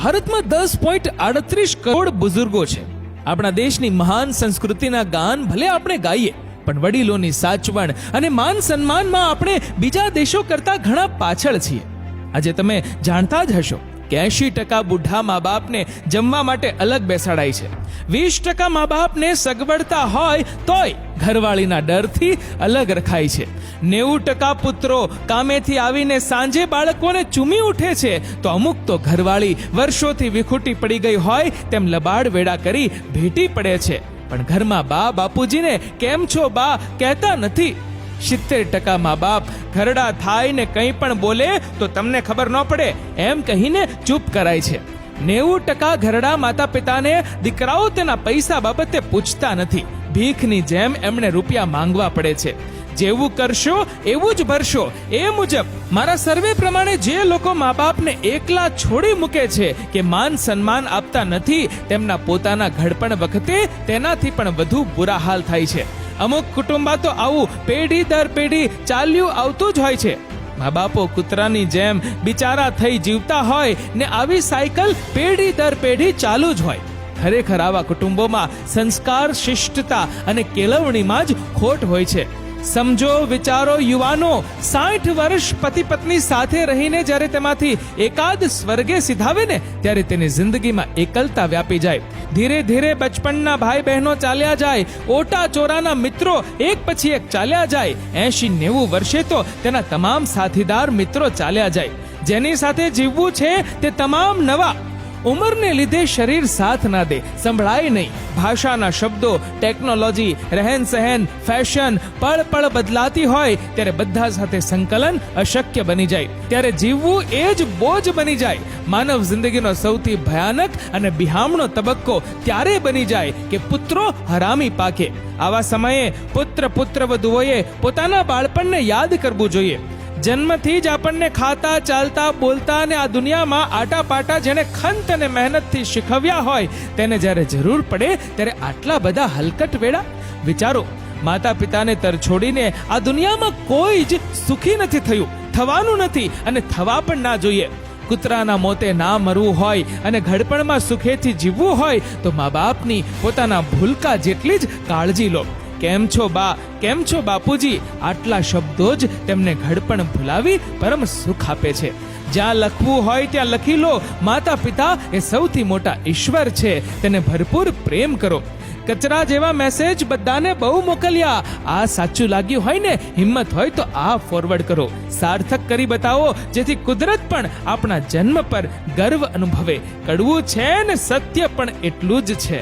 ભારતમાં 10.38 કરોડ બુઝુર્ગો છે. આપણા દેશની મહાન સંસ્કૃતિના ગાન ભલે આપણે ગાઈએ, પણ વડીલોની સાચવણ અને માન સન્માનમાં આપણે બીજા દેશો કરતા ઘણા પાછળ છીએ. આજે તમે જાણતા જ હશો કે 80% બુઢા મા બાપને જમવા માટે અલગ બેસાડાય છે. 20% મા બાપને સગવડતા હોય તોય ઘરવાળીના ડરથી અલગ રખાય છે. 90% પુત્રો કામેથી આવીને સાંજે બાળકોને ચૂમી ઉઠે છે, તો અમુક તો ઘરવાળી વર્ષોથી વિખૂટી પડી ગઈ હોય તેમ લબાડ વેડા કરી ભેટી પડે છે, પણ ઘરમાં બા બાપુજીને કેમ છો બા કહેતા નથી. 70% મા બાપ ઘરડા થાય ને કંઈ પણ બોલે તો તમને ખબર ન પડે એમ કહીને ચૂપ કરાય છે. 90% ઘરડા માતા પિતાને દીકરાઓ તેના પૈસા બાબતે પૂછતા નથી. ભીખની જેમ એમણે રૂપિયા માંગવા પડે છે. જેવું કરશો એવું જ ભરશો, એ મુજબ મારા સર્વે પ્રમાણે જે લોકો મા બાપને એકલા છોડી મૂકે છે કે માન સન્માન આપતા નથી, તેમના પોતાના ઘડપણ વખતે તેનાથી પણ વધુ બુરા હાલ થાય છે. અમુક કુટુંબા તો આવું પેઢી દર પેઢી ચાલ્યું આવતું જ હોય છે. મા બાપો કૂતરાની જેમ બિચારા થઈ જીવતા હોય ને આવી સાયકલ પેઢી દર પેઢી ચાલુ જ હોય. ખરેખર આવા કુટુંબોમાં સંસ્કાર, શિષ્ટતા અને કેળવણીમાં જ ખોટ હોય છે. સમજો, વિચારો યુવાનો, 60 વર્ષ પતિ પત્ની સાથે રહીને જ્યારે તેમાંથી એકાદ સ્વર્ગે સિધાવે ને ત્યારે તેની જિંદગીમાં એકલતા વ્યાપી જાય. ધીરે ધીરે બચપણના ભાઈ બહેનો ચાલ્યા જાય, ઓટા ચોરાના મિત્રો એક પછી એક ચાલ્યા જાય. 80-90 વર્ષે તો તેના તમામ સાથીદાર મિત્રો ચાલ્યા જાય. જેની સાથે જીવવું છે તે તમામ નવા. ઉંમરને લીધે શરીર સાથ ના દે, સંભળાય નહીં. ભાષાના શબ્દો, ટેકનોલોજી, રહેન સહેન, ફેશન પળ પળ બદલાતી હોય ત્યારે બધા સાથે સંકલન અશક્ય બની જાય. ત્યારે જીવવું એ જ બોજ બની જાય. માનવ જિંદગીનો સૌથી ભયાનક અને બિહામણો તબક્કો ત્યારે બની જાય કે પુત્રો હરામી પાકે. આવા સમયે પુત્રવધુઓએ પોતાના બાળપણને યાદ કરવું જોઈએ. જન્મથી જ આપણને ખાતા, ચાલતા, બોલતા અને આ દુનિયામાં આટાપાટા જેને ખંત અને મહેનતથી શીખવ્યા હોય તેને જ્યારે જરૂર પડે ત્યારે આટલા બધા હલકટ વેળા. વિચારો, માતા પિતાને તરછોડીને આ દુનિયામાં કોઈ જ સુખી નથી થયું, થવાનું નથી અને થવા પણ ના જોઈએ. કૂતરાના મોતે ના મરવું હોય અને ઘડપણમાં સુખેથી જીવવું હોય તો મા બાપની પોતાના ભૂલકા જેટલી જ કાળજી લો. કેમ છો બા, કેમ છો બાપુજી, આટલા શબ્દો જ તેમને ઘડપણ ભૂલાવી પરમ સુખ આપે છે. જ્યાં લખવું હોય ત્યાં લખી લો. માતા પિતા એ સૌથી મોટા ઈશ્વર છે, તેને ભરપૂર પ્રેમ કરો. કચરા જેવા મેસેજ બધાને બહુ મોકલ્યા. આ સાચું લાગ્યું હોય ને, હિંમત હોય તો આ ફોરવર્ડ કરો. સાર્થક કરી બતાવો જેથી કુદરત પણ આપણા જન્મ પર ગર્વ અનુભવે. કડવું છે ને સત્ય પણ એટલું જ છે.